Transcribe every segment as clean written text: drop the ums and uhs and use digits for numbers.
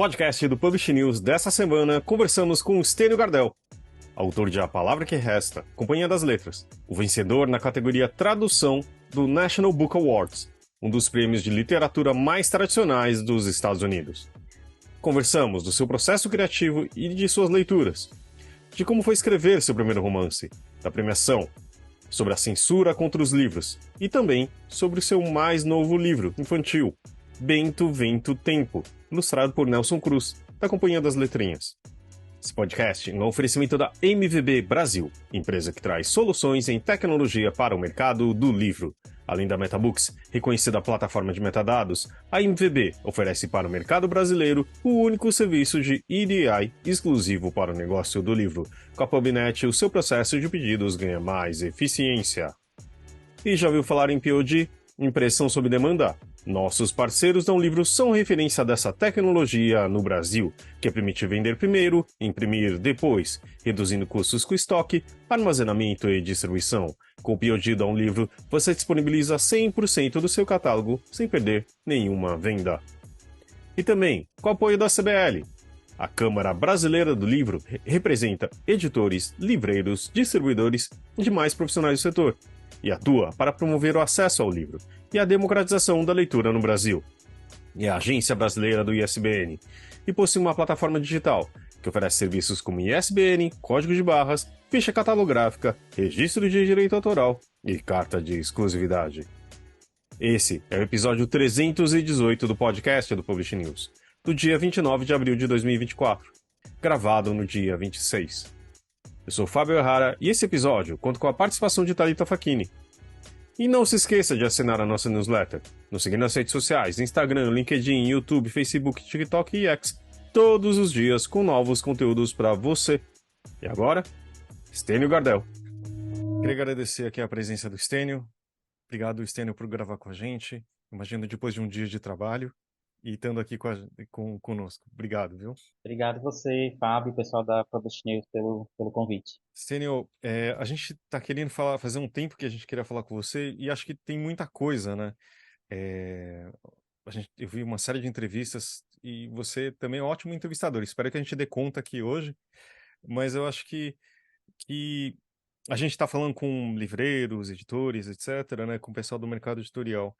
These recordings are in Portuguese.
podcast do Publish News dessa semana, conversamos com Stênio Gardel, autor de A Palavra que Resta, Companhia das Letras, o vencedor na categoria Tradução do National Book Awards, um dos prêmios de literatura mais tradicionais dos Estados Unidos. Conversamos do seu processo criativo e de suas leituras, de como foi escrever seu primeiro romance, da premiação, sobre a censura contra os livros e também sobre o seu mais novo livro infantil, Bento, Vento, Tempo, ilustrado por Nelson Cruz, da Companhia das Letrinhas. Esse podcast é um oferecimento da MVB Brasil, empresa que traz soluções em tecnologia para o mercado do livro. Além da MetaBooks, reconhecida plataforma de metadados, a MVB oferece para o mercado brasileiro o único serviço de EDI exclusivo para o negócio do livro. Com a PubNet, o seu processo de pedidos ganha mais eficiência. E já ouviu falar em POD? Impressão sob demanda? Nossos parceiros da Livro são referência dessa tecnologia no Brasil, que permite vender primeiro, imprimir depois, reduzindo custos com estoque, armazenamento e distribuição. Com o POD da Livro, você disponibiliza 100% do seu catálogo sem perder nenhuma venda. E também, com o apoio da CBL. A Câmara Brasileira do Livro representa editores, livreiros, distribuidores e demais profissionais do setor, e atua para promover o acesso ao livro e a democratização da leitura no Brasil. É a Agência Brasileira do ISBN e possui uma plataforma digital que oferece serviços como ISBN, código de barras, ficha catalográfica, registro de direito autoral e carta de exclusividade. Esse é o episódio 318 do podcast do Publish News, do dia 29 de abril de 2024, gravado no dia 26. Eu sou Fábio Errara e esse episódio conta com a participação de Thalita Facchini. E não se esqueça de assinar a nossa newsletter, nos seguir nas redes sociais, Instagram, LinkedIn, YouTube, Facebook, TikTok e X, todos os dias com novos conteúdos para você. E agora, Stênio Gardel. Queria agradecer aqui a presença do Stênio. Obrigado, Stênio, por gravar com a gente. Imagino depois de um dia de trabalho e estando aqui conosco. Obrigado, viu? Obrigado você, Fábio, e pessoal da Publish News pelo convite. Stênio, a gente está querendo fazer um tempo que a gente queria falar com você e acho que tem muita coisa, né? Eu vi uma série de entrevistas e você também é um ótimo entrevistador. Espero que a gente dê conta aqui hoje, mas eu acho que a gente está falando com livreiros, editores, etc., né? Com o pessoal do mercado editorial.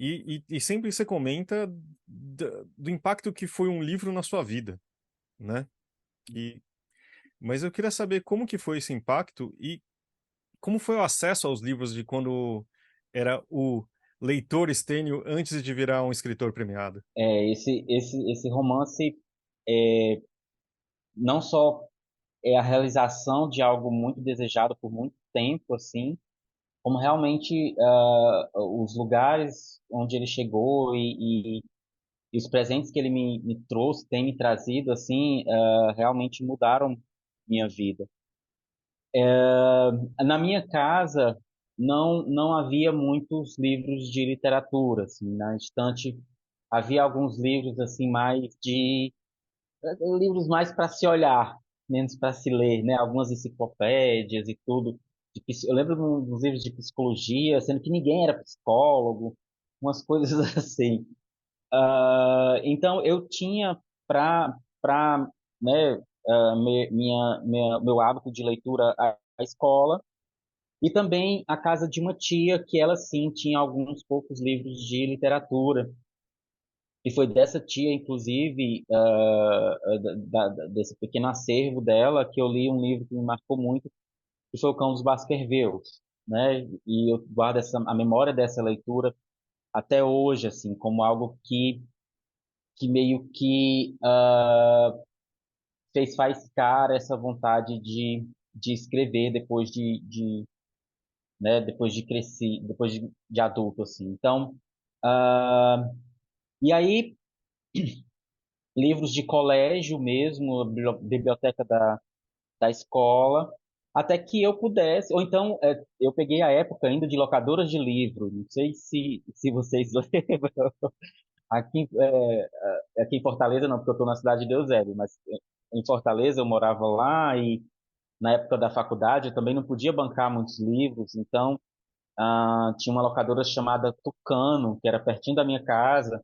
E sempre você comenta do impacto que foi um livro na sua vida, né? Mas eu queria saber como que foi esse impacto e como foi o acesso aos livros de quando era o leitor Stênio antes de virar um escritor premiado. Esse romance é, não só é a realização de algo muito desejado por muito tempo, assim, como realmente os lugares onde ele chegou e os presentes que ele me trouxe, tem me trazido, assim, realmente mudaram minha vida. Na minha casa não havia muitos livros de literatura, assim, na estante havia alguns livros assim livros mais para se olhar, menos para se ler, né? Algumas enciclopédias e tudo. Eu lembro dos livros de psicologia, sendo que ninguém era psicólogo, umas coisas assim. Então eu tinha para né, meu hábito de leitura a escola e também a casa de uma tia que ela sim tinha alguns poucos livros de literatura. E foi dessa tia, inclusive, desse pequeno acervo dela, que eu li um livro que me marcou muito, que foi O Cão dos Baskervilles, né? E eu guardo a memória dessa leitura até hoje, assim, como algo que meio que fez faiscar essa vontade de escrever depois de crescer, de adulto, assim. Então, ah, e aí, livros de colégio mesmo, a biblioteca da escola, até que eu pudesse, ou então eu peguei a época ainda de locadoras de livro, não sei se vocês lembram, aqui em Fortaleza não, porque eu estou na cidade de Eusébio, mas em Fortaleza eu morava lá e na época da faculdade eu também não podia bancar muitos livros, então tinha uma locadora chamada Tucano, que era pertinho da minha casa,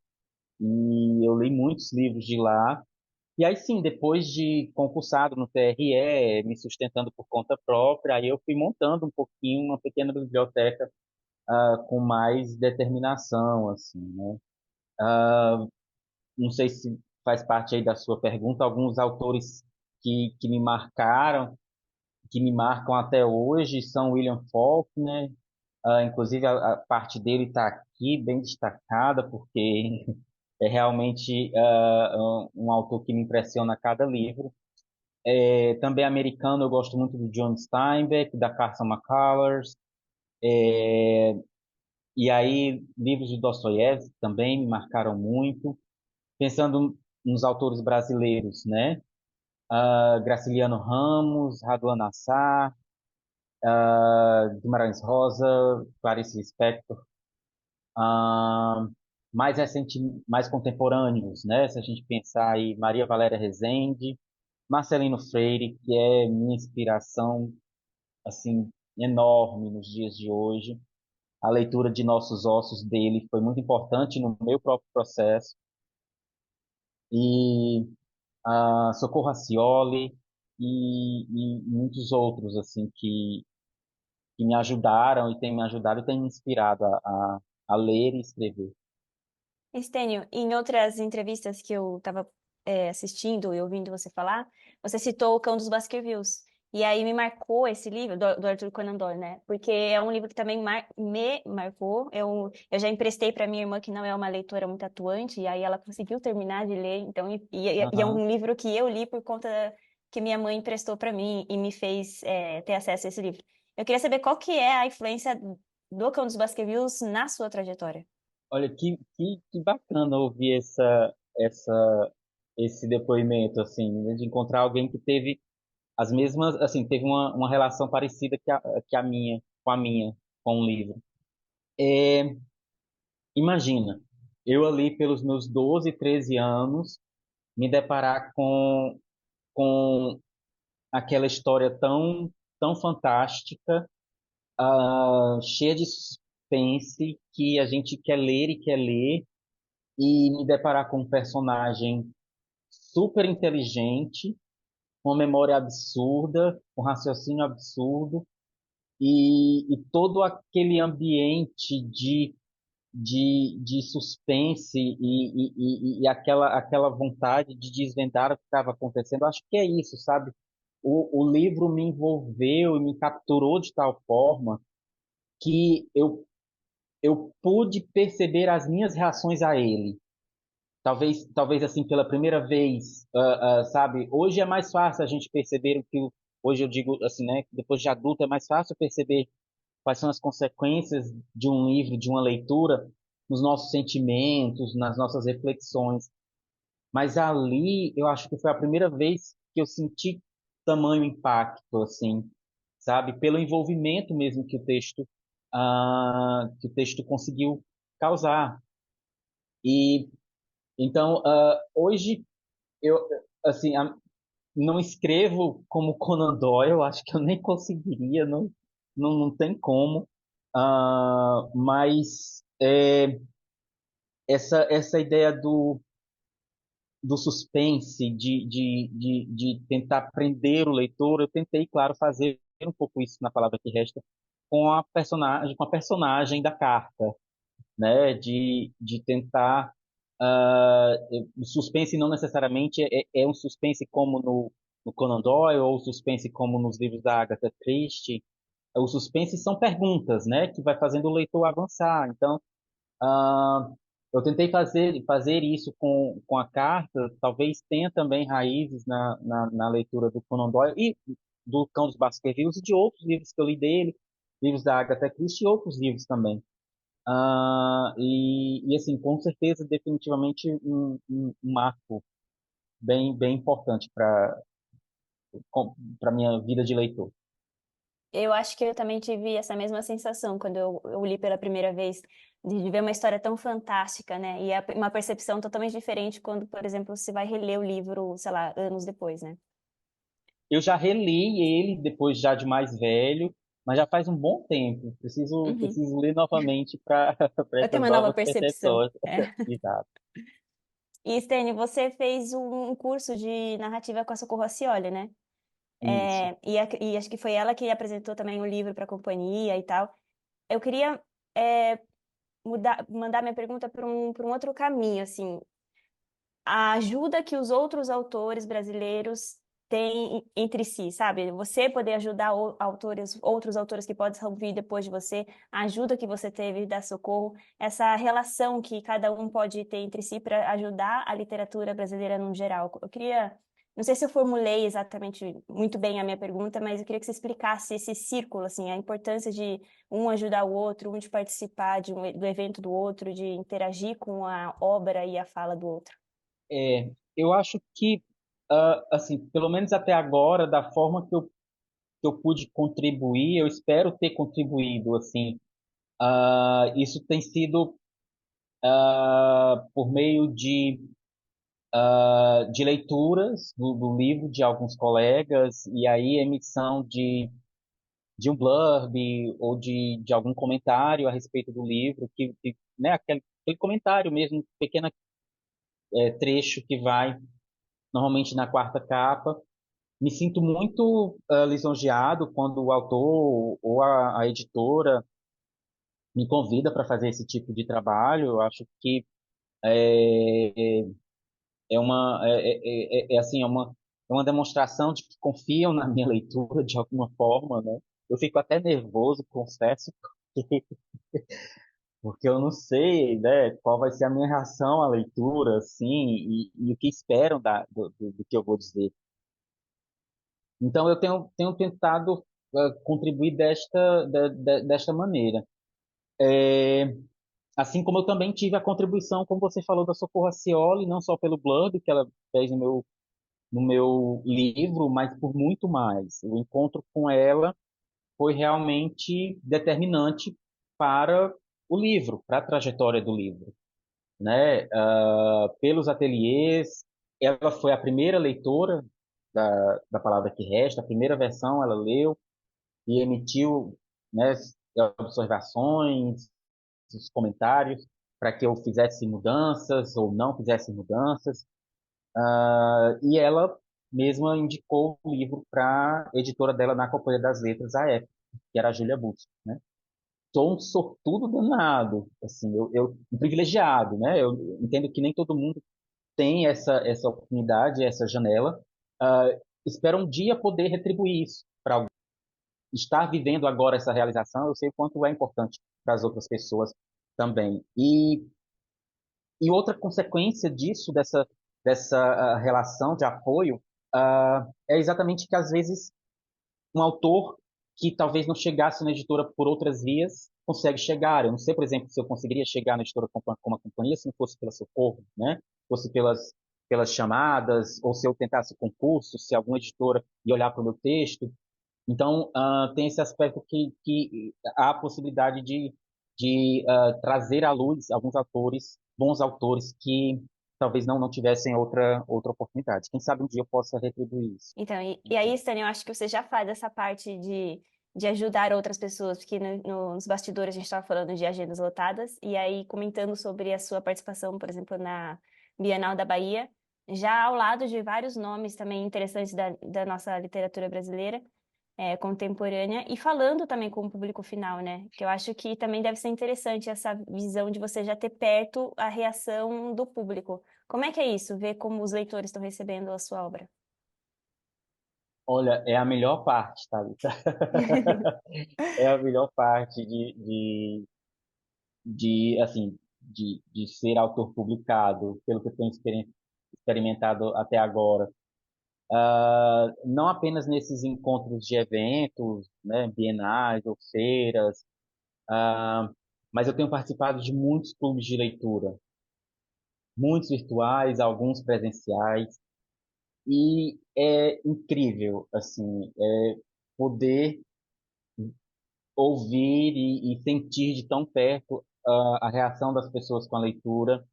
e eu li muitos livros de lá. E aí sim, depois de concursado no TRE, me sustentando por conta própria, aí eu fui montando um pouquinho uma pequena biblioteca com mais determinação, assim, né? Não sei se faz parte aí da sua pergunta, alguns autores que me marcaram, que me marcam até hoje, são William Faulkner, inclusive a parte dele está aqui bem destacada, porque é realmente um autor que me impressiona a cada livro. Também americano, eu gosto muito do John Steinbeck, da Carson McCullers, e aí livros de Dostoiévski também me marcaram muito. Pensando nos autores brasileiros, né? Graciliano Ramos, Raduan Assar, Guimarães Rosa, Clarice Lispector, uh, mais recente, mais contemporâneos, né? Se a gente pensar aí, Maria Valéria Rezende, Marcelino Freire, que é minha inspiração, assim, enorme nos dias de hoje. A leitura de Nossos Ossos dele foi muito importante no meu próprio processo. E Socorro Racioli e muitos outros, assim, que me ajudaram e têm me ajudado e têm me inspirado a ler e escrever. Estênio, em outras entrevistas que eu estava assistindo e ouvindo você falar, você citou O Cão dos Baskervilles. E aí me marcou esse livro, do Arthur Conan Doyle, né? Porque é um livro que também me marcou. Eu já emprestei para minha irmã, que não é uma leitora muito atuante, e aí ela conseguiu terminar de ler. Então, e é Aham. um livro que eu li por conta que minha mãe emprestou para mim e me fez ter acesso a esse livro. Eu queria saber qual que é a influência do Cão dos Baskervilles na sua trajetória. Olha, que bacana ouvir esse depoimento, assim, né, de encontrar alguém que teve as mesmas, assim, teve uma relação parecida que a minha, com o livro. É, imagina, eu ali pelos meus 12, 13 anos, me deparar com aquela história tão fantástica, cheia de suspense, que a gente quer ler, e me deparar com um personagem super inteligente, com uma memória absurda, com um raciocínio absurdo, e todo aquele ambiente de suspense e aquela vontade de desvendar o que estava acontecendo. Acho que é isso, sabe? O livro me envolveu e me capturou de tal forma que eu pude perceber as minhas reações a ele. Talvez assim, pela primeira vez, sabe? Hoje é mais fácil a gente perceber hoje eu digo assim, né? Depois de adulto é mais fácil perceber quais são as consequências de um livro, de uma leitura, nos nossos sentimentos, nas nossas reflexões. Mas ali, eu acho que foi a primeira vez que eu senti tamanho impacto, assim, sabe? Pelo envolvimento mesmo que o texto conseguiu causar. E então, hoje eu, assim, não escrevo como Conan Doyle, acho que eu nem conseguiria, não tem como. Mas essa ideia do suspense, de tentar prender o leitor, eu tentei, claro, fazer um pouco isso na palavra que resta com a personagem da carta, né? De tentar o suspense não necessariamente é um suspense como no Conan Doyle ou suspense como nos livros da Agatha Christie. O suspense são perguntas, né? Que vai fazendo o leitor avançar. Então, ah, eu tentei fazer isso com a carta, talvez tenha também raízes na leitura do Conan Doyle e do Cão dos Baskervilles e de outros livros que eu li dele, livros da Agatha Christie e outros livros também. Assim, com certeza, definitivamente um marco bem importante para minha vida de leitor. Eu acho que eu também tive essa mesma sensação quando eu li pela primeira vez, de ver uma história tão fantástica, né? E é uma percepção totalmente diferente quando, por exemplo, você vai reler o livro, sei lá, anos depois, né? Eu já reli ele depois já de mais velho, mas já faz um bom tempo. Preciso, Uhum. preciso ler novamente para Eu tenho essas uma nova novas percepção. percepções. É. Exato. E, Stênio, você fez um curso de narrativa com a Socorro Acioli, né? Isso. E acho que foi ela que apresentou também o livro para a companhia e tal. Eu queria mandar minha pergunta para um outro caminho, assim. A ajuda que os outros autores brasileiros têm entre si, sabe? Você poder ajudar outros autores que podem vir depois de você, a ajuda que você teve da Socorro, essa relação que cada um pode ter entre si para ajudar a literatura brasileira no geral. Eu queria, não sei se eu formulei exatamente muito bem a minha pergunta, mas eu queria que você explicasse esse círculo, assim, a importância de um ajudar o outro, um de participar do evento do outro, de interagir com a obra e a fala do outro. Eu acho que, assim, pelo menos até agora, da forma que eu pude contribuir, eu espero ter contribuído, assim. Isso tem sido por meio de leituras do livro de alguns colegas, e aí emissão de um blurb ou de algum comentário a respeito do livro, né, aquele comentário mesmo, pequeno trecho que vai normalmente na quarta capa. Me sinto muito lisonjeado quando o autor ou a editora me convida para fazer esse tipo de trabalho. Eu acho que é, é uma assim é uma demonstração de que confiam na minha leitura de alguma forma, né? Eu fico até nervoso, confesso, porque, porque eu não sei, né, qual vai ser a minha reação à leitura, assim, e o que esperam do que eu vou dizer. Então, eu tenho tentado contribuir desta maneira. Assim como eu também tive a contribuição, como você falou, da Socorro Acioli, não só pelo blurb que ela fez no meu livro, mas por muito mais. O encontro com ela foi realmente determinante para o livro, para a trajetória do livro, né? Pelos ateliês, ela foi a primeira leitora da Palavra que Resta, a primeira versão ela leu e emitiu, né, observações, os comentários para que eu fizesse mudanças ou não fizesse mudanças. E ela mesma indicou o livro para a editora dela na Companhia das Letras, à época, que era a Júlia Busco, né? Sou um sortudo danado, assim, um privilegiado, né? Eu entendo que nem todo mundo tem essa oportunidade, essa janela. Ah, Espero um dia poder retribuir isso para alguém. Estar vivendo agora essa realização, eu sei o quanto é importante para as outras pessoas também. E outra consequência disso, dessa relação de apoio, é exatamente que, às vezes, um autor que talvez não chegasse na editora por outras vias consegue chegar. Eu não sei, por exemplo, se eu conseguiria chegar na editora como a companhia se não fosse pela Socorro, né? Fosse pelas chamadas, ou se eu tentasse concurso, se alguma editora ia olhar para o meu texto. Então, tem esse aspecto que há a possibilidade de trazer à luz alguns autores, bons autores, que talvez não tivessem outra oportunidade. Quem sabe um dia eu possa retribuir isso. Então, e aí, Stênio, eu acho que você já faz essa parte de ajudar outras pessoas, porque nos bastidores a gente estava falando de agendas lotadas, e aí comentando sobre a sua participação, por exemplo, na Bienal da Bahia, já ao lado de vários nomes também interessantes da nossa literatura brasileira, contemporânea, e falando também com o público final, né? Que eu acho que também deve ser interessante essa visão de você já ter perto a reação do público. Como é que é isso? Ver como os leitores estão recebendo a sua obra? Olha, é a melhor parte, Thalita. É a melhor parte assim, de ser autor publicado, pelo que eu tenho experimentado até agora. Não apenas nesses encontros de eventos, né, bienais ou feiras, mas eu tenho participado de muitos clubes de leitura, muitos virtuais, alguns presenciais, e é incrível, assim, poder ouvir e sentir de tão perto a reação das pessoas com a leitura.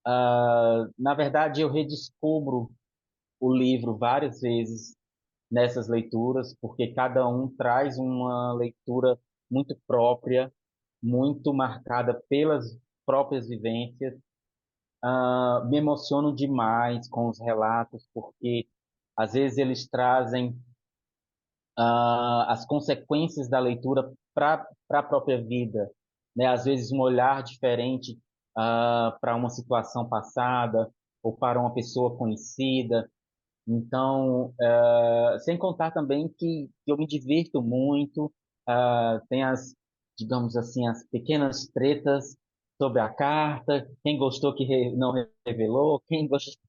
Na verdade, eu redescubro o livro várias vezes nessas leituras, porque cada um traz uma leitura muito própria, muito marcada pelas próprias vivências. me emociono demais com os relatos, porque às vezes eles trazem as consequências da leitura para a própria vida, né? Às vezes um olhar diferente para uma situação passada ou para uma pessoa conhecida. Então, sem contar também que eu me divirto muito, tem digamos assim, as pequenas tretas sobre a carta, quem gostou que não revelou, quem gostou,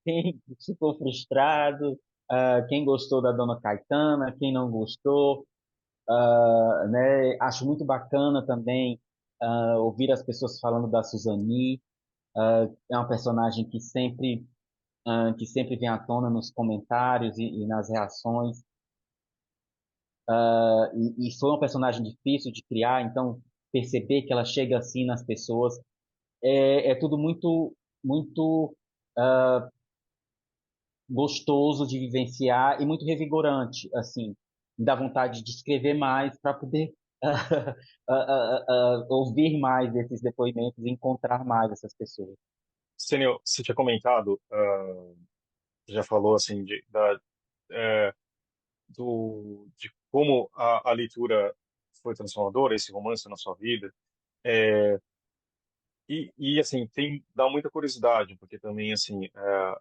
quem ficou frustrado, quem gostou da Dona Caetana, quem não gostou, né? Acho muito bacana também ouvir as pessoas falando da Suzani, é uma personagem que sempre vem à tona nos comentários e nas reações, e foi uma personagem difícil de criar, então perceber que ela chega assim nas pessoas é tudo muito gostoso de vivenciar e muito revigorante, assim, me dá vontade de escrever mais para poder ouvir mais desses depoimentos e encontrar mais essas pessoas. Stênio, você tinha comentado, já falou assim é, de como a leitura foi transformadora, esse romance na sua vida. E assim, dá muita curiosidade, porque também assim,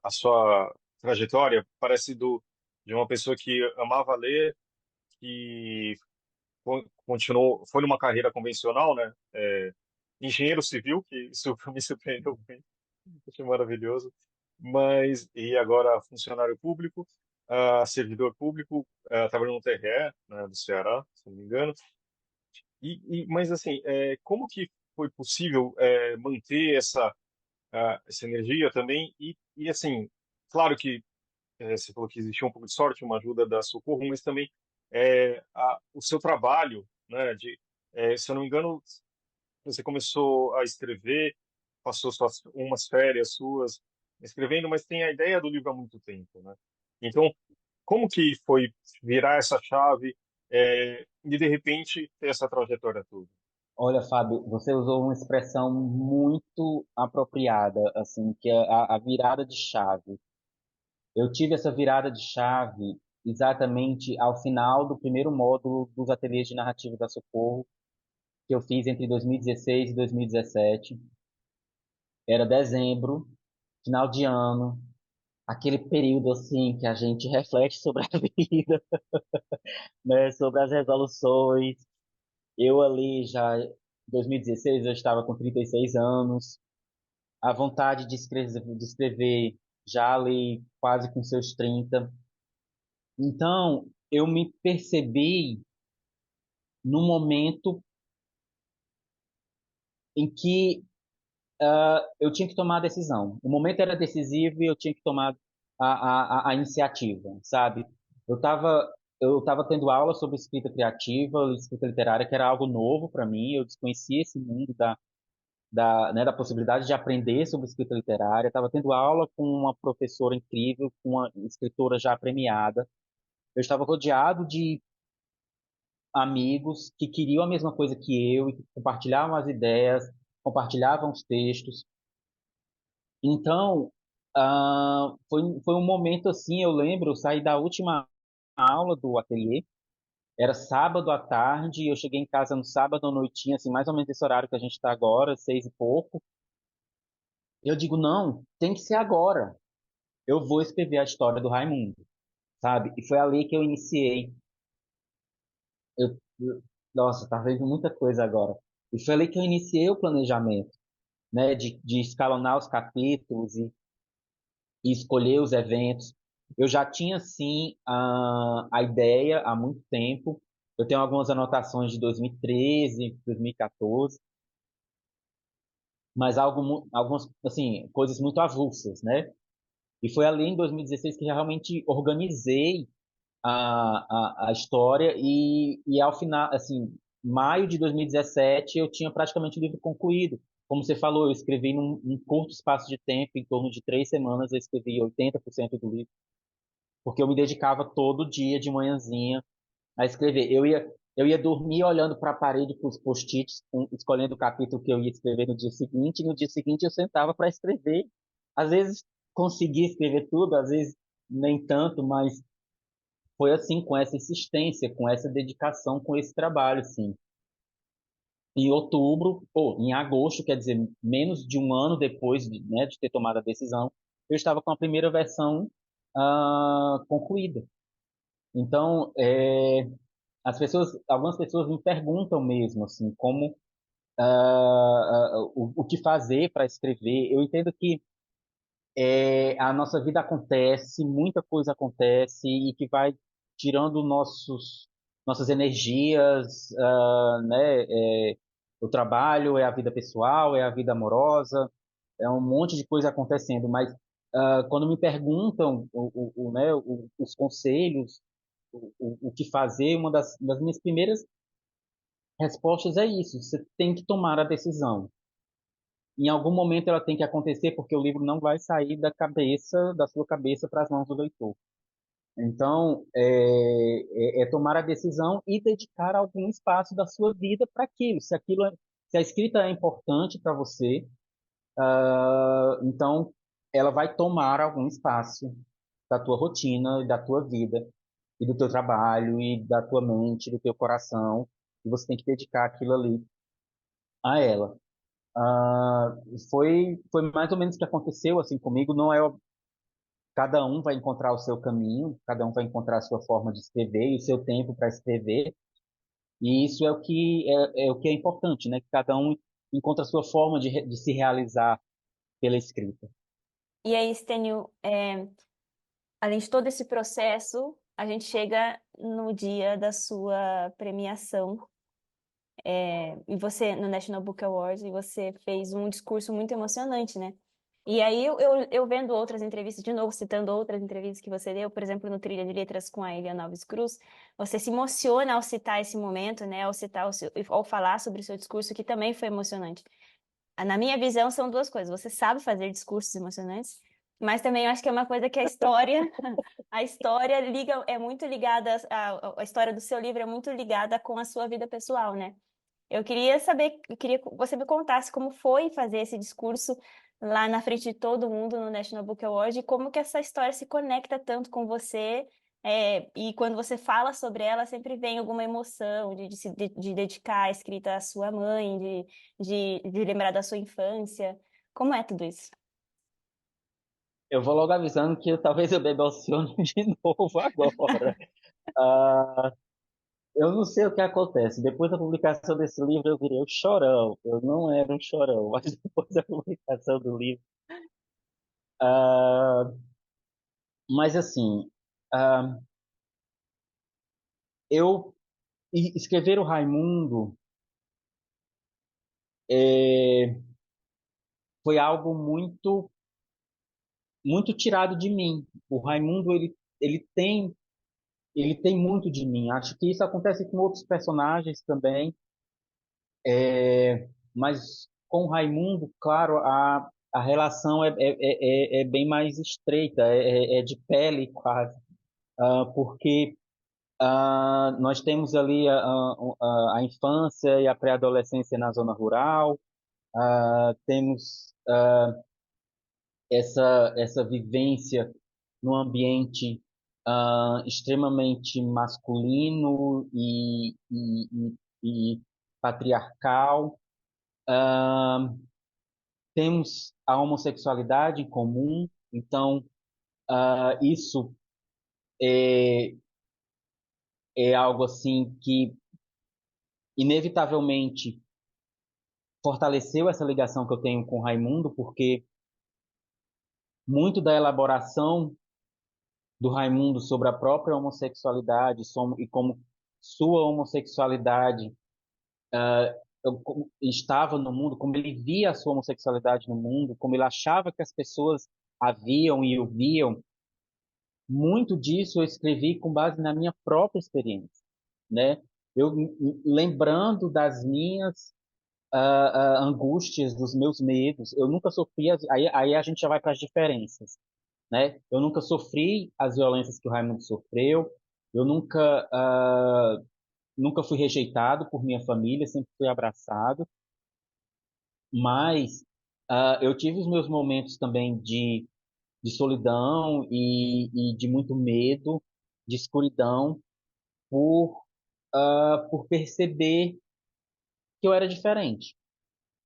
a sua trajetória parece de uma pessoa que amava ler, que continuou, foi numa carreira convencional, né? Engenheiro civil, que isso me surpreendeu muito, achei maravilhoso. Mas, e agora funcionário público, servidor público, trabalhando no TRE, né, do Ceará, se não me engano. Mas assim, como que foi possível manter essa energia também? E assim, claro que você falou que existia um pouco de sorte, uma ajuda da Socorro, mas também o seu trabalho, né? Se eu não me engano, você começou a escrever, passou umas férias suas escrevendo, mas tem a ideia do livro há muito tempo, né? Então, como que foi virar essa chave e de repente ter essa trajetória toda? Olha, Fábio, você usou uma expressão muito apropriada, assim, que é a virada de chave. Eu tive essa virada de chave exatamente ao final do primeiro módulo dos ateliês de narrativa da Socorro, que eu fiz entre 2016 e 2017. Era dezembro, final de ano, aquele período assim que a gente reflete sobre a vida, né, sobre as resoluções. Eu ali já, em 2016, eu estava com 36 anos, a vontade de escrever já ali quase com seus 30. Então, eu me percebi num momento em que eu tinha que tomar a decisão. O momento era decisivo e eu tinha que tomar a iniciativa, sabe? Eu estava eu tava tendo aula sobre escrita criativa, escrita literária, que era algo novo para mim. Eu desconhecia esse mundo né, da possibilidade de aprender sobre escrita literária. Estava tendo aula com uma professora incrível, com uma escritora já premiada. Eu estava rodeado de amigos que queriam a mesma coisa que eu e que compartilhavam as ideias, compartilhavam os textos. Então, foi um momento assim, eu lembro, eu saí da última aula do ateliê, era sábado à tarde, eu cheguei em casa no sábado à noitinha, assim, mais ou menos esse horário que a gente está agora, 6 e pouco. Eu digo, não, tem que ser agora. Eu vou escrever a história do Raimundo, sabe? E foi ali que eu iniciei. Nossa, tá vendo muita coisa agora. E foi ali que eu iniciei o planejamento, né? De escalonar os capítulos e escolher os eventos. Eu já tinha, sim, a ideia há muito tempo. Eu tenho algumas anotações de 2013, 2014, mas algumas, assim, coisas muito avulsas, né? E foi ali em 2016 que realmente organizei a história e ao final, assim, maio de 2017 eu tinha praticamente o livro concluído. Como você falou, eu escrevi num curto espaço de tempo, em torno de 3 semanas, eu escrevi 80% do livro, porque eu me dedicava todo dia de manhãzinha a escrever. Eu ia Eu ia dormir olhando para a parede, para os post-its, escolhendo o capítulo que eu ia escrever no dia seguinte, e no dia seguinte eu sentava para escrever. Às vezes conseguia escrever tudo, às vezes nem tanto, mas foi assim, com essa insistência, com essa dedicação, com esse trabalho, sim. Em outubro, ou em agosto, quer dizer, menos de um ano depois né, de ter tomado a decisão, eu estava com a primeira versão concluída. Então, algumas pessoas me perguntam mesmo, assim, como o que fazer para escrever. Eu entendo que a nossa vida acontece, muita coisa acontece e que vai tirando nossas energias, né? O trabalho, é a vida pessoal, é a vida amorosa, é um monte de coisa acontecendo. Mas quando me perguntam né, os conselhos, o que fazer, uma das minhas primeiras respostas é isso: você tem que tomar a decisão. Em algum momento ela tem que acontecer porque o livro não vai sair da sua cabeça para as mãos do leitor. Então, é tomar a decisão e dedicar algum espaço da sua vida para aquilo. Se a escrita é importante para você, então ela vai tomar algum espaço da tua rotina e da tua vida e do teu trabalho e da tua mente, do teu coração, e você tem que dedicar aquilo ali a ela. Ah, foi mais ou menos o que aconteceu assim comigo. Não é Cada um vai encontrar o seu caminho, cada um vai encontrar a sua forma de escrever e o seu tempo para escrever. E isso é o que é importante, né? Que cada um encontra a sua forma de se realizar pela escrita. E aí, Stênio, além de todo esse processo, a gente chega no dia da sua premiação, e você, no National Book Awards, e você fez um discurso muito emocionante, né? E aí, eu vendo outras entrevistas, de novo, citando outras entrevistas que você deu, por exemplo, no Trilha de Letras com a Eliana Alves Cruz, você se emociona ao citar esse momento, né? Ao citar ao falar sobre o seu discurso, que também foi emocionante. Na minha visão, são duas coisas. Você sabe fazer discursos emocionantes, mas também eu acho que é uma coisa que a história, a história é muito ligada, a história do seu livro é muito ligada com a sua vida pessoal, né? Eu queria que você me contasse como foi fazer esse discurso lá na frente de todo mundo no National Book Award e como que essa história se conecta tanto com você. E quando você fala sobre ela, sempre vem alguma emoção de dedicar a escrita à sua mãe, de lembrar da sua infância. Como é tudo isso? Eu vou logo avisando que talvez eu me emocione de novo agora. Ah, eu não sei o que acontece. Depois da publicação desse livro, eu virei um chorão. Eu não era um chorão, mas depois da publicação do livro. ah, mas assim, ah, eu escrever o Raimundo é, foi algo muito tirado de mim. O Raimundo ele tem muito de mim. Acho que isso acontece com outros personagens também, mas com o Raimundo, claro, a relação é bem mais estreita, é de pele quase. Porque nós temos ali a infância e a pré-adolescência na zona rural, temos essa vivência num ambiente extremamente masculino e patriarcal. Ah, Temos a homossexualidade em comum, então isso é, é algo assim que inevitavelmente fortaleceu essa ligação que eu tenho com Raimundo, porque muito da elaboração do Raimundo sobre a própria homossexualidade e como sua homossexualidade estava no mundo, como ele via a sua homossexualidade no mundo, como ele achava que as pessoas a viam e o viam, muito disso eu escrevi com base na minha própria experiência, né? Eu lembrando das minhas angústias, dos meus medos, eu nunca sofri, aí a gente já vai para as diferenças, né? Eu nunca sofri as violências que o Raimundo sofreu, eu nunca nunca fui rejeitado por minha família, sempre fui abraçado, mas eu tive os meus momentos também de solidão e de muito medo, de escuridão, por, por perceber que eu era diferente,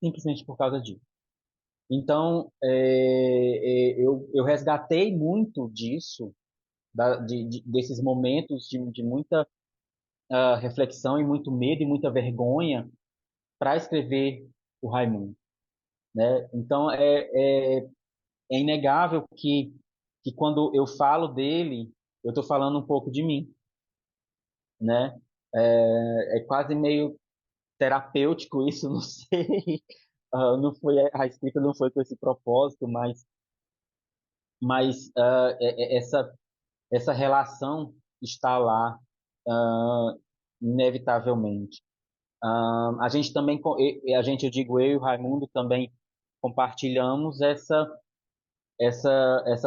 simplesmente por causa disso. Então, eu resgatei muito disso, desses momentos de muita reflexão e muito medo e muita vergonha para escrever o Raimundo, né? Então, é inegável que quando eu falo dele, eu estou falando um pouco de mim, né? É quase meio terapêutico isso, não sei. Não foi a escrita não foi com esse propósito, mas essa relação está lá, ah, inevitavelmente. A gente também, a gente, eu digo eu e o Raimundo também compartilhamos essa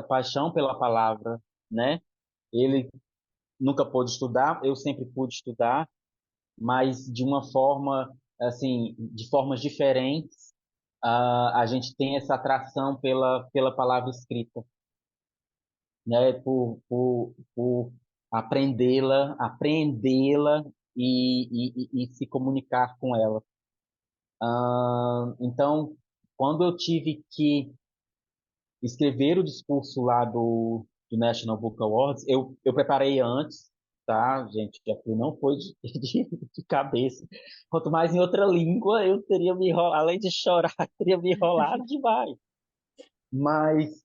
paixão pela palavra, né? Ele nunca pôde estudar, eu sempre pude estudar, mas de uma forma, assim, de formas diferentes. A gente tem essa atração pela palavra escrita, né? Por aprendê-la e se comunicar com ela. Então, quando eu tive que escrever o discurso lá do National Book Awards, eu preparei antes, tá, gente? Aquilo não foi de cabeça. Quanto mais em outra língua, eu teria me enrolado, além de chorar, teria me enrolado demais. Mas,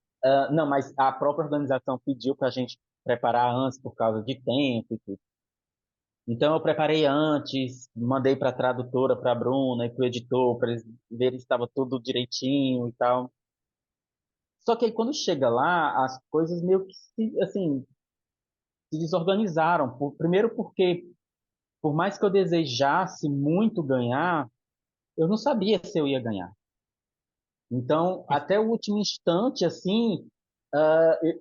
não, mas a própria organização pediu para a gente preparar antes por causa de tempo e tudo. Então eu preparei antes, mandei para a tradutora, para a Bruna e para o editor, para eles verem se estava tudo direitinho e tal. Só que aí quando chega lá, as coisas meio que assim, se desorganizaram. Primeiro porque, por mais que eu desejasse muito ganhar, eu não sabia se eu ia ganhar. Então, até o último instante, assim,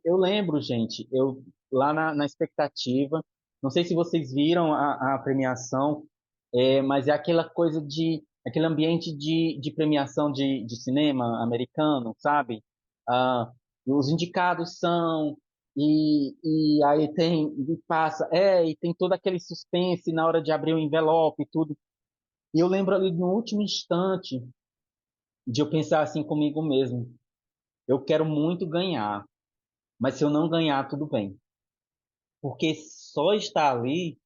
eu lembro, gente, eu lá na expectativa, não sei se vocês viram a premiação, mas é aquela coisa aquele ambiente de premiação de cinema americano, sabe? Ah, os indicados são, e aí tem, e passa, e tem todo aquele suspense na hora de abrir o envelope e tudo. E eu lembro ali no último instante de eu pensar assim comigo mesmo, eu quero muito ganhar, mas se eu não ganhar, tudo bem. Porque só estar ali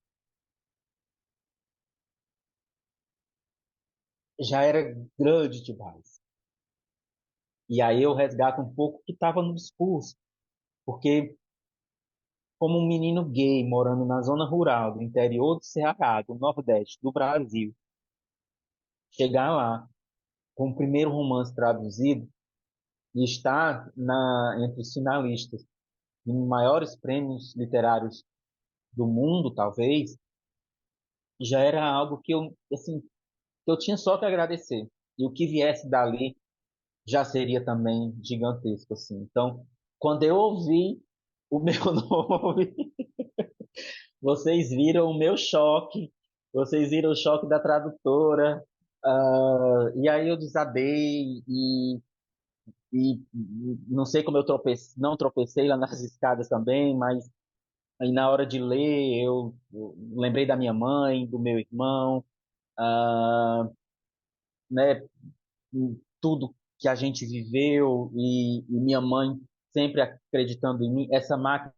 já era grande demais. E aí eu resgato um pouco o que estava no discurso. Porque, como um menino gay morando na zona rural do interior do Ceará, do Nordeste, do Brasil, chegar lá com o primeiro romance traduzido e estar entre os finalistas em maiores prêmios literários do mundo, talvez, já era algo que assim, eu tinha só que agradecer. E o que viesse dali já seria também gigantesco, assim. Então, quando eu ouvi o meu nome, vocês viram o meu choque, vocês viram o choque da tradutora, e aí eu desabei e não sei como eu tropecei, não tropecei lá nas escadas também, mas aí na hora de ler eu lembrei da minha mãe, do meu irmão, né, tudo que a gente viveu e minha mãe sempre acreditando em mim. Essa máquina,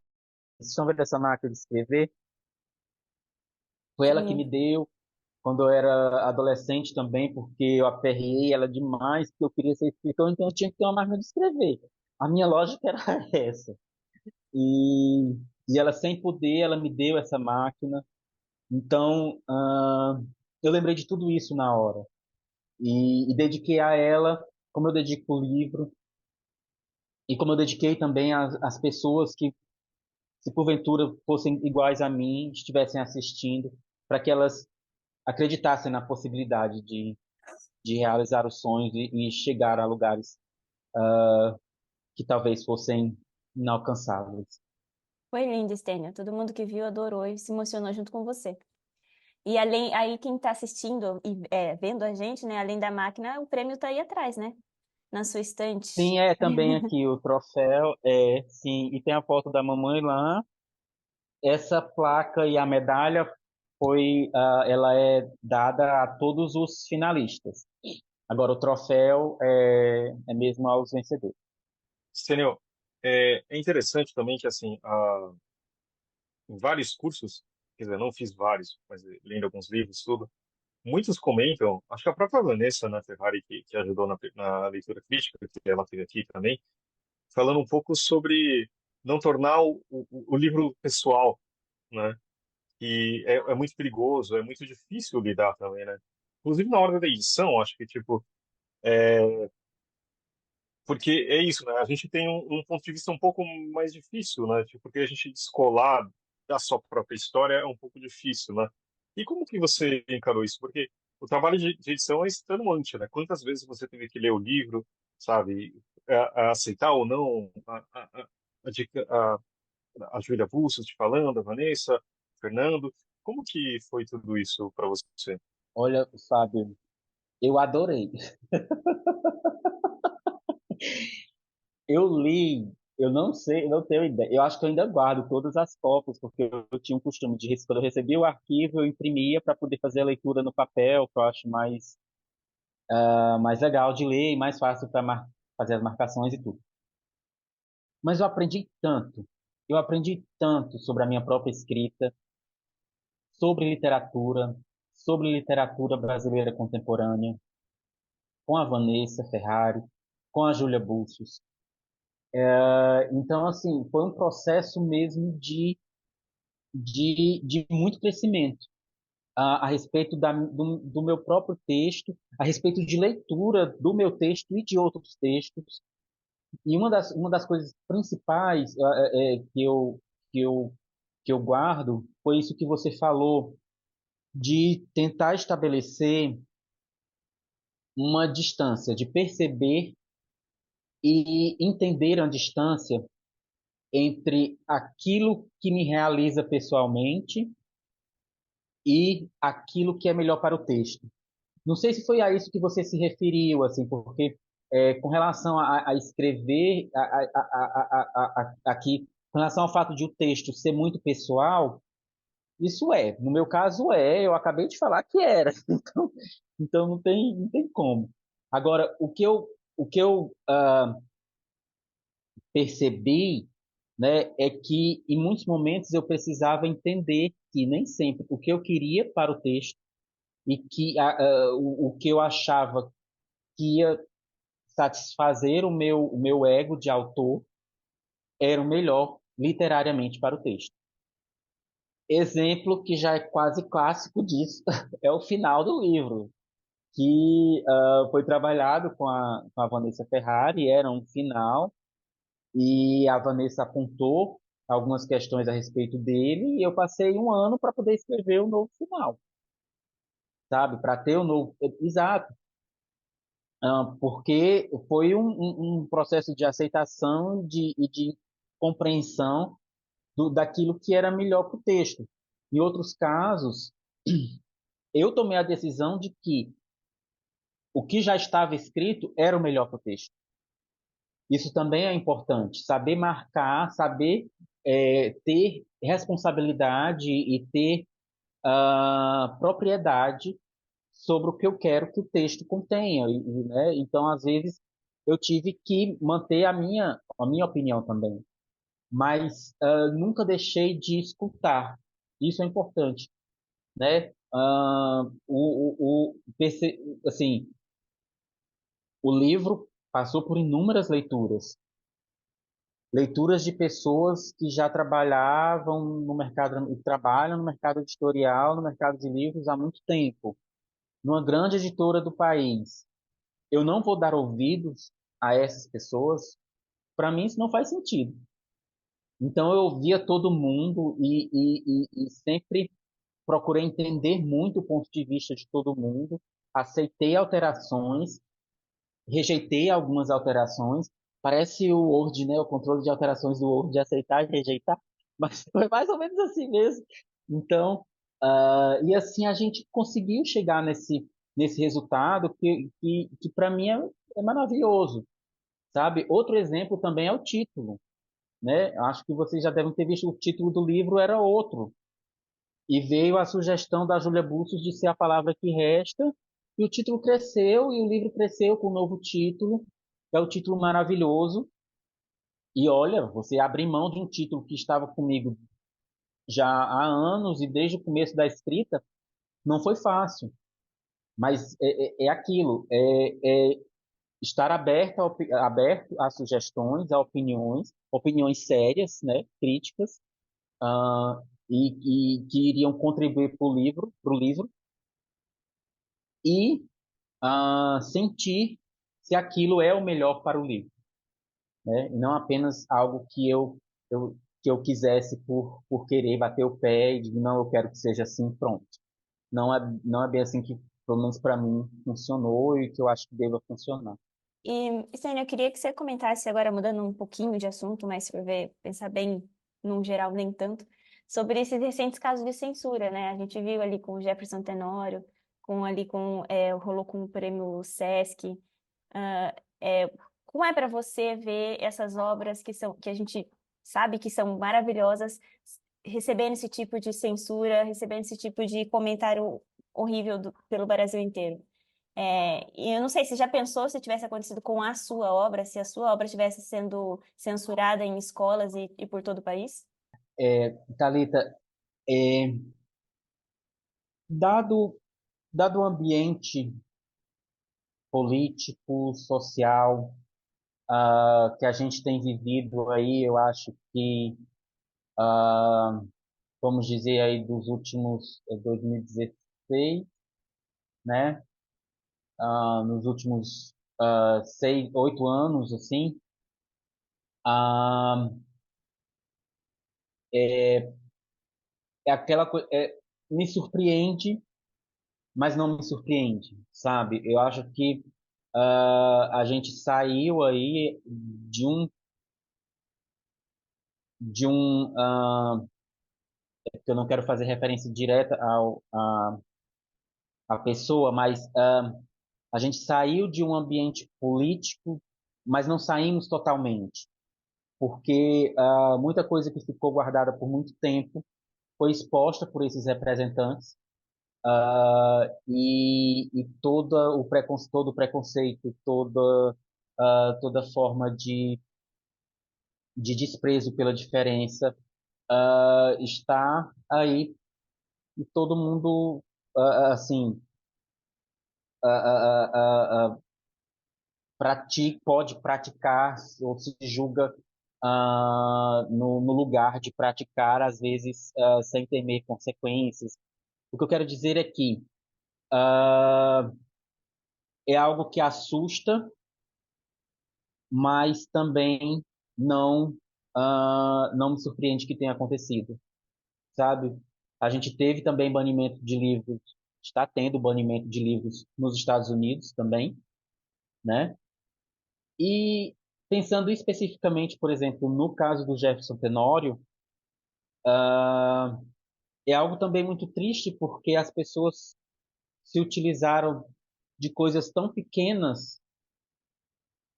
vocês estão vendo essa máquina de escrever? Foi ela que Sim. me deu quando eu era adolescente também, porque eu aperriei ela demais, porque eu queria ser escritor, então eu tinha que ter uma máquina de escrever. A minha lógica era essa. E, e ela, sem poder, ela me deu essa máquina. Então, eu lembrei de tudo isso na hora. E dediquei a ela, como eu dedico o livro, e como eu dediquei também às pessoas que, se porventura fossem iguais a mim, estivessem assistindo, para que elas acreditassem na possibilidade de realizar os sonhos e chegar a lugares que talvez fossem inalcançáveis. Foi lindo, Stênio. Todo mundo que viu adorou e se emocionou junto com você. E além, aí quem está assistindo e vendo a gente, né, além da máquina, o prêmio está aí atrás, né? Na sua estante. Sim, também aqui o troféu, sim, e tem a foto da mamãe lá. Essa placa e a medalha ela é dada a todos os finalistas. Agora o troféu é mesmo aos vencedores. Senhor, é interessante também que, assim, em vários cursos, quer dizer, não fiz vários, mas lendo alguns livros, tudo, muitos comentam, acho que a própria Vanessa, na Ferrari, que ajudou na leitura crítica, que ela teve aqui também, falando um pouco sobre não tornar o livro pessoal, né? E é muito perigoso, é muito difícil lidar também, né? Inclusive na hora da edição, acho que, tipo, porque é isso, né? A gente tem um ponto de vista um pouco mais difícil, né? Tipo, porque a gente descolar da sua própria história é um pouco difícil, né? E como que você encarou isso? Porque o trabalho de edição é extenuante, né? Quantas vezes você teve que ler o livro, sabe? Aceitar ou não a Júlia Bustos te falando, a Vanessa, o Fernando. Como que foi tudo isso para você? Olha, Fábio, eu adorei. Eu li, eu não sei, eu não tenho ideia. Eu acho que eu ainda guardo todas as cópias, porque eu tinha um costume de, quando eu recebia o arquivo, eu imprimia para poder fazer a leitura no papel, que eu acho mais legal de ler e mais fácil para fazer as marcações e tudo. Mas eu aprendi tanto sobre a minha própria escrita, sobre literatura brasileira contemporânea, com a Vanessa Ferrari, com a Júlia Bustos. Então, assim, foi um processo mesmo de muito crescimento a respeito do meu próprio texto, a respeito de leitura do meu texto e de outros textos. E uma das coisas principais que eu, que eu guardo foi isso que você falou, de tentar estabelecer uma distância, de perceber e entender a distância entre aquilo que me realiza pessoalmente e aquilo que é melhor para o texto. Não sei se foi a isso que você se referiu, assim, porque com relação a escrever aqui, com relação ao fato de o texto ser muito pessoal, isso no meu caso eu acabei de falar que era, então não tem como. Agora, o que eu percebi, né, é que em muitos momentos eu precisava entender que nem sempre o que eu queria para o texto e que o que eu achava que ia satisfazer o meu ego de autor era o melhor literariamente para o texto. Exemplo que já é quase clássico disso é o final do livro, que foi trabalhado com a Vanessa Ferrari, era um final, e a Vanessa apontou algumas questões a respeito dele, e eu passei um ano para poder escrever o novo final, sabe? Para ter o novo. Exato. Porque foi um processo de aceitação e de compreensão daquilo que era melhor para o texto. Em outros casos, eu tomei a decisão de que o que já estava escrito era o melhor para o texto. Isso também é importante, saber marcar, saber ter responsabilidade e ter propriedade sobre o que eu quero que o texto contenha. Né? Então, às vezes, eu tive que manter a minha opinião também, mas nunca deixei de escutar. Isso é importante, né? Assim, o livro passou por inúmeras leituras de pessoas que já trabalhavam no mercado, e trabalham no mercado editorial, no mercado de livros há muito tempo, numa grande editora do país. Eu não vou dar ouvidos a essas pessoas. Para mim, isso não faz sentido. Então, eu ouvia todo mundo e sempre procurei entender muito o ponto de vista de todo mundo, aceitei alterações, rejeitei algumas alterações. Parece o Word, né? O controle de alterações do Word, de aceitar e rejeitar, mas foi mais ou menos assim mesmo. Então, E assim a gente conseguiu chegar nesse resultado que para mim é maravilhoso, sabe? Outro exemplo também é o título, né? Acho que vocês já devem ter visto, o título do livro era outro. E veio a sugestão da Júlia Bustos de ser A Palavra que Resta, e o título cresceu, e o livro cresceu com um novo título, que é o título maravilhoso. E olha, você abrir mão de um título que estava comigo já há anos e desde o começo da escrita, não foi fácil. Mas é aquilo, é estar aberto a sugestões, a opiniões sérias, né, críticas, ah, e que iriam contribuir para o livro, e sentir se aquilo é o melhor para o livro, né? E não apenas algo que eu quisesse por querer bater o pé e dizer, não, eu quero que seja assim, pronto. Não é bem assim que, pelo menos para mim, funcionou e que eu acho que deva funcionar. E, Stênio, eu queria que você comentasse agora, mudando um pouquinho de assunto, mas se for ver, pensar bem, num geral, nem tanto, sobre esses recentes casos de censura, né? A gente viu ali com o Jefferson Tenório, rolou com o prêmio Sesc. Ah, como é para você ver essas obras que a gente sabe que são maravilhosas, recebendo esse tipo de censura, recebendo esse tipo de comentário horrível pelo Brasil inteiro? E eu não sei, se já pensou se tivesse acontecido com a sua obra, se a sua obra estivesse sendo censurada em escolas e por todo o país? Thalita, é, dado, dado o ambiente político, social, que a gente tem vivido aí, eu acho que, ah, vamos dizer aí, dos últimos 2016, né? Nos últimos 8 anos, assim, ah, é, é aquela coisa, me surpreende, mas não me surpreende, sabe? Eu acho que a gente saiu aí que eu não quero fazer referência direta à pessoa, mas a gente saiu de um ambiente político, mas não saímos totalmente, porque muita coisa que ficou guardada por muito tempo foi exposta por esses representantes, e todo o preconceito, toda forma de desprezo pela diferença está aí, e todo mundo assim pode praticar ou se julga no lugar de praticar, às vezes sem temer consequências. O que eu quero dizer é que ah, é algo que assusta, mas também não não me surpreende que tenha acontecido, sabe? A gente teve também banimento de livros, está tendo banimento de livros nos Estados Unidos também, né? E pensando especificamente, por exemplo, no caso do Jefferson Tenório, é algo também muito triste porque as pessoas se utilizaram de coisas tão pequenas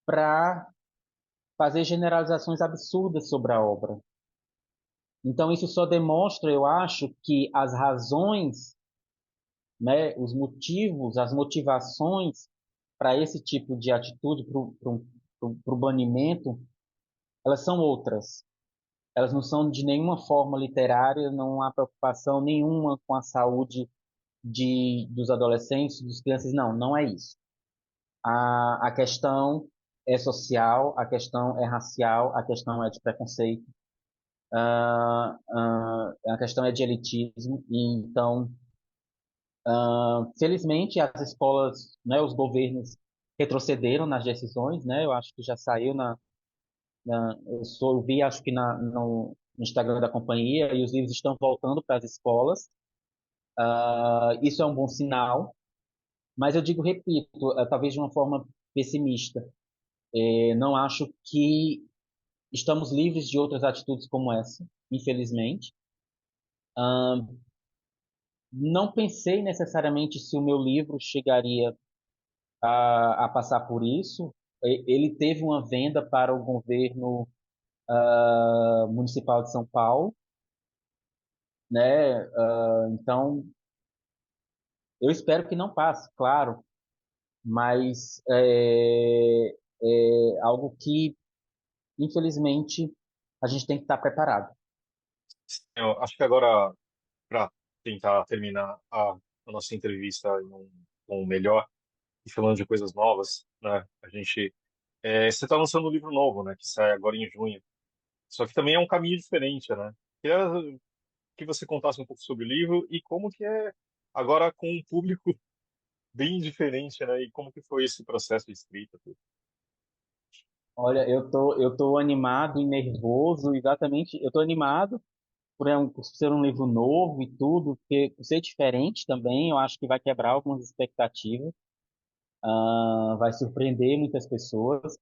para fazer generalizações absurdas sobre a obra. Então, isso só demonstra, eu acho, que as razões, né, os motivos, as motivações para esse tipo de atitude, para o banimento, elas são outras. Elas não são de nenhuma forma literária, não há preocupação nenhuma com a saúde dos adolescentes, dos crianças, não, não é isso. A questão é social, a questão é racial, a questão é de preconceito, a questão é de elitismo, e então, felizmente, as escolas, né, os governos retrocederam nas decisões, né, eu acho que já saiu eu vi, acho que no Instagram da companhia, e os livros estão voltando para as escolas. Isso é um bom sinal, mas eu digo, repito, talvez de uma forma pessimista. Não acho que estamos livres de outras atitudes como essa, infelizmente. Não pensei necessariamente se o meu livro chegaria a passar por isso. Ele teve uma venda para o governo municipal de São Paulo, né? Então, eu espero que não passe, claro, mas é algo que, infelizmente, a gente tem que estar preparado. Eu acho que agora, para tentar terminar a nossa entrevista em um tom melhor e falando de coisas novas, né? Você está lançando um livro novo, né? Que sai agora em junho. Só que também é um caminho diferente, né? Queria que você contasse um pouco sobre o livro e como que é agora com um público bem diferente, né? E como que foi esse processo de escrita, tudo. Olha, eu tô animado e nervoso, exatamente. Eu tô animado por ser um livro novo e tudo, porque por ser diferente também, eu acho que vai quebrar algumas expectativas, vai surpreender muitas pessoas.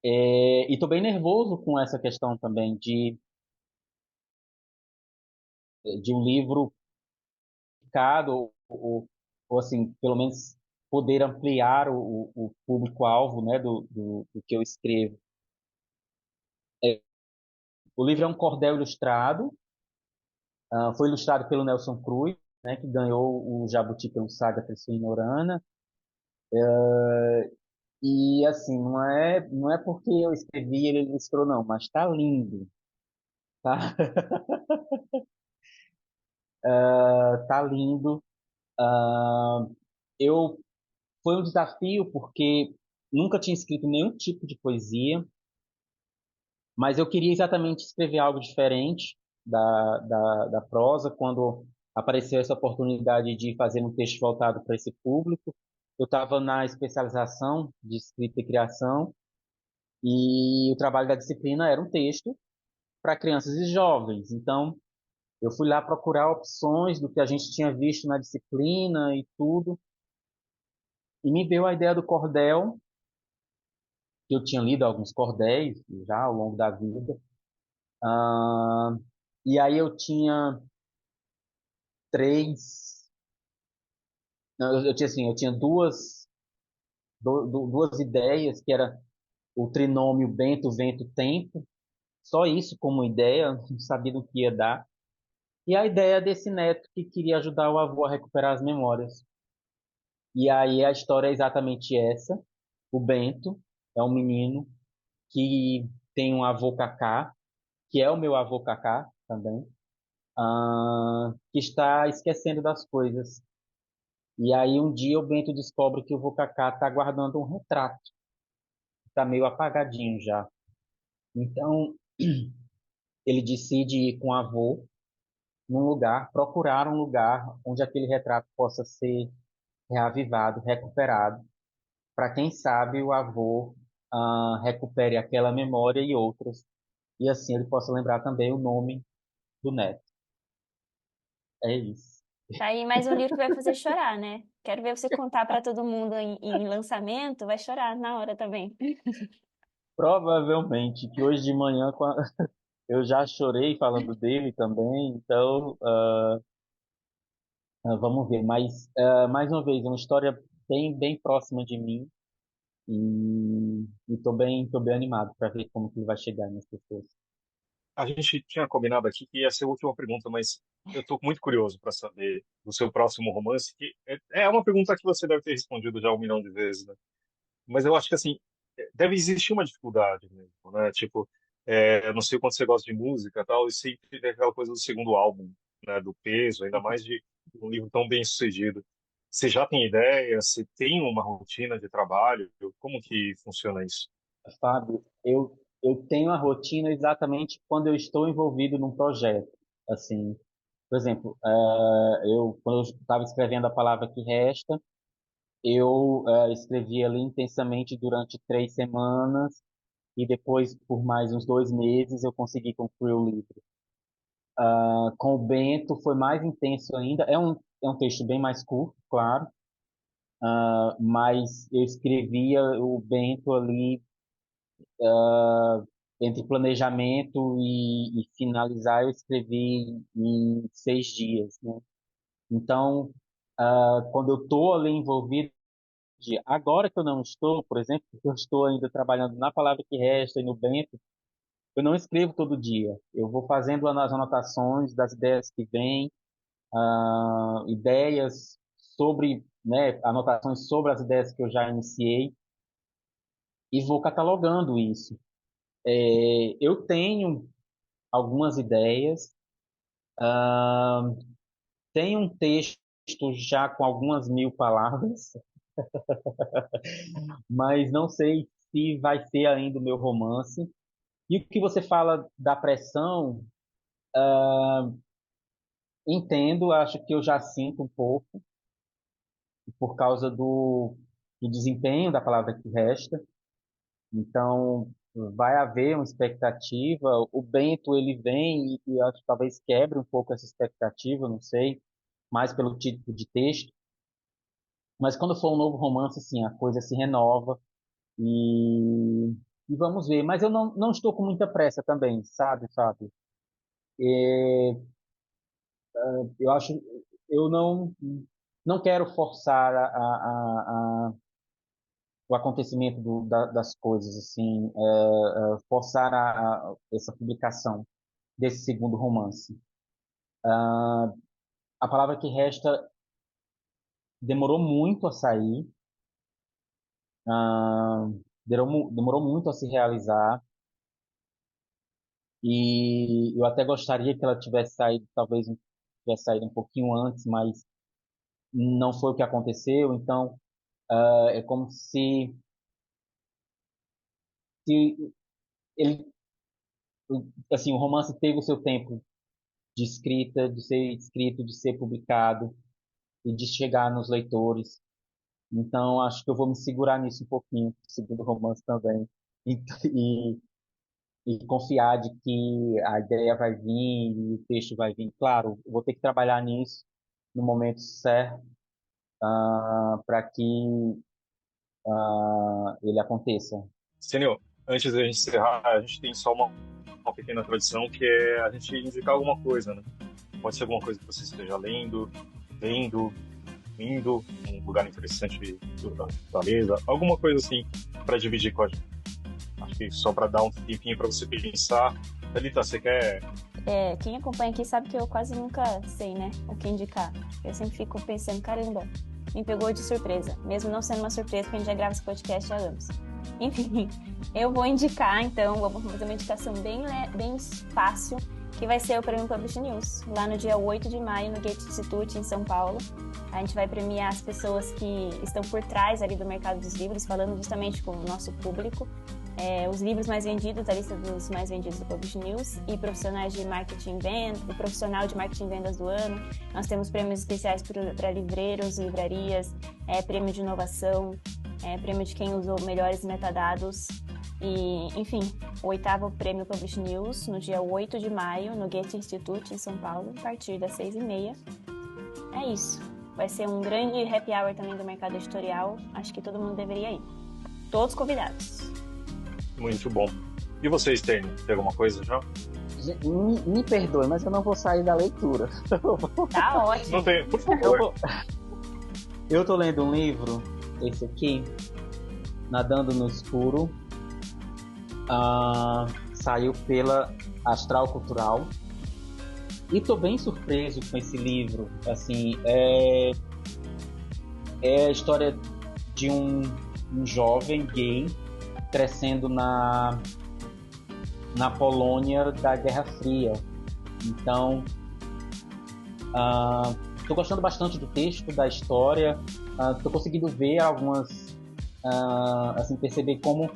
E estou bem nervoso com essa questão também de um livro publicado, ou assim, pelo menos poder ampliar o público-alvo, né, do que eu escrevo. É, o livro é um cordel ilustrado, foi ilustrado pelo Nelson Cruz, né, que ganhou o Jabuti pelo Saga Trissoinorana. E assim, não é porque eu escrevi e ele ilustrou, não, mas tá lindo, tá? Tá lindo. Eu Foi um desafio porque nunca tinha escrito nenhum tipo de poesia, mas eu queria exatamente escrever algo diferente da prosa. Quando apareceu essa oportunidade de fazer um texto voltado para esse público, eu estava na especialização de escrita e criação, e o trabalho da disciplina era um texto para crianças e jovens. Então, eu fui lá procurar opções do que a gente tinha visto na disciplina e tudo, e me deu a ideia do cordel, que eu tinha lido alguns cordéis já ao longo da vida. Ah, e aí eu tinha três. Não, eu tinha assim, eu tinha duas ideias, que era o trinômio Bento, Vento, Tempo. Só isso como ideia, não sabia do que ia dar. E a ideia desse neto que queria ajudar o avô a recuperar as memórias. E aí a história é exatamente essa. O Bento é um menino que tem um avô Cacá, que é o meu avô Cacá também, que está esquecendo das coisas. E aí um dia o Bento descobre que o vô Cacá está guardando um retrato, está meio apagadinho já. Então ele decide ir com o avô num lugar, procurar um lugar onde aquele retrato possa ser reavivado, recuperado, para quem sabe o avô recupere aquela memória e outras, e assim ele possa lembrar também o nome do neto. É isso. Tá aí mais um livro que vai fazer chorar, né? Quero ver você contar para todo mundo em lançamento, vai chorar na hora também. Provavelmente que hoje de manhã eu já chorei falando dele também, então vamos ver. Mas, mais uma vez, é uma história bem próxima de mim, e tô bem animado para ver como que ele vai chegar nas pessoas. A gente tinha combinado aqui que ia ser a última pergunta, mas eu estou muito curioso para saber do seu próximo romance, que é uma pergunta que você deve ter respondido já um milhão de vezes, né? Mas eu acho que assim deve existir uma dificuldade mesmo, né? Tipo, eu não sei o quanto você gosta de música, e tal, e sempre tem aquela coisa do segundo álbum, né? Do peso, ainda mais de um livro tão bem sucedido. Você já tem ideia? Você tem uma rotina de trabalho? Como que funciona isso? Fábio, eu tenho a rotina exatamente quando eu estou envolvido num projeto. Assim, por exemplo, quando eu estava escrevendo A Palavra que Resta, eu escrevi ali intensamente durante 3 semanas, e depois, por mais uns 2 meses, eu consegui concluir o livro. Com o Bento foi mais intenso ainda. É um texto bem mais curto, claro, mas eu escrevia o Bento ali entre planejamento e finalizar, eu escrevi em 6 dias, né? Então, quando eu estou ali envolvido, agora que eu não estou, por exemplo, porque eu estou ainda trabalhando na Palavra que Resta e no Bento, eu não escrevo todo dia. Eu vou fazendo as anotações das ideias que vêm, ideias sobre, né, anotações sobre as ideias que eu já iniciei e vou catalogando isso. Eu tenho algumas ideias, tenho um texto já com algumas 1000 palavras, mas não sei se vai ser ainda o meu romance. E o que você fala da pressão, entendo, acho que eu já sinto um pouco, por causa do desempenho da Palavra que Resta. Então, vai haver uma expectativa. O Bento, ele vem e acho que talvez quebre um pouco essa expectativa, não sei, mais pelo tipo de texto. Mas quando for um novo romance, sim, a coisa se renova e, e vamos ver. Mas eu não estou com muita pressa também, sabe, Fábio? Eu acho, eu não quero forçar o acontecimento das coisas, assim, forçar essa publicação desse segundo romance. A Palavra que Resta demorou muito a sair, ah, demorou muito a se realizar, e eu até gostaria que ela tivesse saído, talvez tivesse saído um pouquinho antes, mas não foi o que aconteceu. Então, é como se ele, assim, o romance teve o seu tempo de escrita, de ser escrito, de ser publicado e de chegar nos leitores. Então, acho que eu vou me segurar nisso um pouquinho, segundo o romance também, e, e, e confiar de que a ideia vai vir e o texto vai vir. Claro, eu vou ter que trabalhar nisso no momento certo, para que ele aconteça. Senhor, antes de a gente encerrar, a gente tem só uma pequena tradição que é a gente indicar alguma coisa, né? Pode ser alguma coisa que você esteja lendo, vendo, indo, um lugar interessante da mesa, alguma coisa assim para dividir com a gente. Acho que só para dar um tempinho para você pensar. Thalita, você quer? Quem acompanha aqui sabe que eu quase nunca sei, né, o que indicar. Eu sempre fico pensando, caramba, me pegou de surpresa. Mesmo não sendo uma surpresa, porque a gente já grava esse podcast há anos. Enfim, eu vou indicar, então, vou fazer uma indicação bem fácil, que vai ser o Prêmio Publish News, lá no dia 8 de maio, no Goethe Institute, em São Paulo. A gente vai premiar as pessoas que estão por trás ali do mercado dos livros, falando justamente com o nosso público. Os livros mais vendidos, da lista dos mais vendidos do Publish News, e profissionais de marketing e venda, o profissional de marketing e vendas do ano. Nós temos prêmios especiais para livreiros, livrarias, prêmio de inovação, prêmio de quem usou melhores metadados. E, enfim, o 8º Prêmio Publish News, no dia 8 de maio, no Goethe Institute, em São Paulo, a partir das 6h30. É isso. Vai ser um grande happy hour também do mercado editorial. Acho que todo mundo deveria ir. Todos convidados. Muito bom. E você, Stênio, tem alguma coisa já? Me perdoe, mas eu não vou sair da leitura. Tá ótimo. Não tem, por favor. Eu tô lendo um livro, esse aqui, Nadando no Escuro. Saiu pela Astral Cultural. E tô bem surpreso com esse livro. Assim, é a história de um jovem gay crescendo na Polônia da Guerra Fria. Então, estou gostando bastante do texto, da história. Estou conseguindo ver algumas, assim, perceber como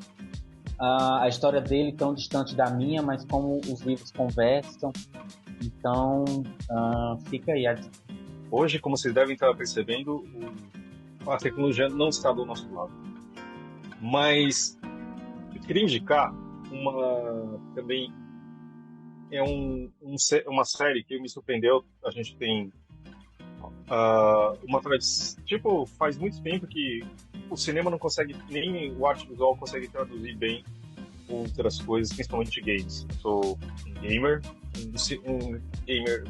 a história dele tão distante da minha, mas como os livros conversam. Então, fica aí. Hoje, como vocês devem estar percebendo, a tecnologia não está do nosso lado. Mas eu queria indicar também uma série que me surpreendeu. A gente tem uma tradição, tipo, faz muito tempo que o cinema não consegue, nem o arte visual consegue traduzir bem outras coisas, principalmente games. Eu sou um gamer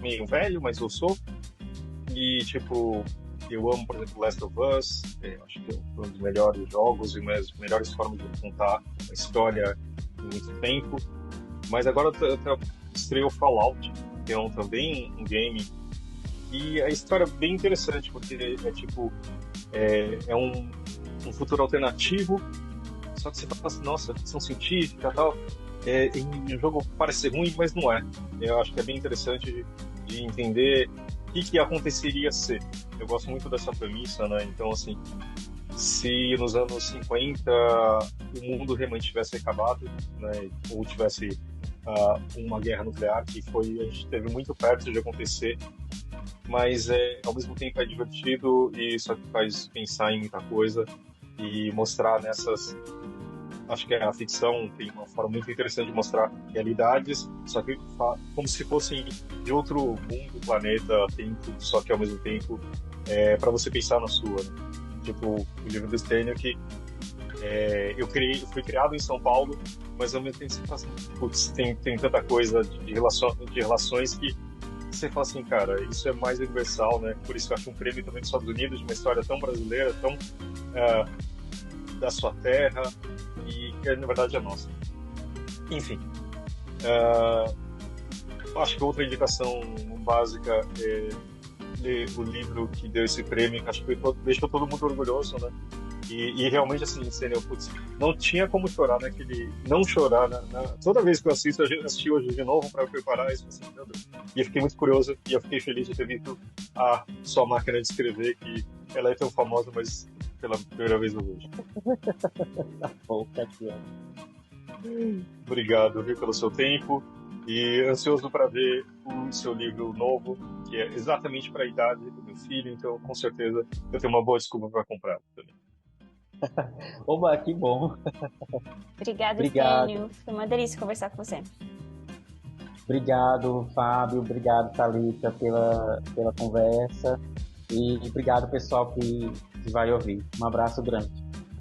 meio velho, mas eu sou. E, tipo, eu amo, por exemplo, Last of Us, acho que é um dos melhores jogos e uma das melhores formas de contar a história em muito tempo. Mas agora estreou Fallout, que é também um game, e a história é bem interessante, porque é um futuro alternativo, só que você fala assim, nossa, ficção científica e tal, e o jogo parece ser ruim, mas não é. Eu acho que é bem interessante de entender o que aconteceria se. Eu gosto muito dessa premissa, né? Então, assim, se nos anos 50 o mundo realmente tivesse acabado, né, ou tivesse uma guerra nuclear, que a gente esteve muito perto de acontecer, mas ao mesmo tempo é divertido e só que faz pensar em muita coisa e mostrar acho que a ficção tem uma forma muito interessante de mostrar realidades, só que como se fossem de outro mundo, planeta, tempo, só que ao mesmo tempo para você pensar na sua, né? Tipo, o livro do Stênio, que eu fui criado em São Paulo, mas ao mesmo tempo você fala assim, putz, tem tanta coisa de relações que você fala assim, cara, isso é mais universal, né? Por isso que eu acho um prêmio também dos Estados Unidos, de uma história tão brasileira, tão da sua terra, e que na verdade é nossa. Enfim, acho que outra indicação básica é ler o livro que deu esse prêmio, que acho que deixou todo mundo orgulhoso, né? E realmente, assim, putz, não tinha como chorar não chorar, né? Toda vez que eu assisto, eu assisti hoje de novo para preparar isso, assim, meu Deus. E eu fiquei muito curioso e eu fiquei feliz de ter visto a Sua Máquina de Escrever, que ela é tão famosa, mas pela primeira vez eu vejo. Tá bom, Tatiana. Obrigado, viu, pelo seu tempo e ansioso para ver o seu livro novo, que é exatamente para a idade do meu filho, então com certeza eu tenho uma boa desculpa para comprar também. Oba, que bom. Obrigada, Obrigado. Stênio. Foi uma delícia conversar com você. Obrigado, Fábio. Obrigado, Thalita, pela conversa. E obrigado, pessoal, que vai ouvir. Um abraço grande.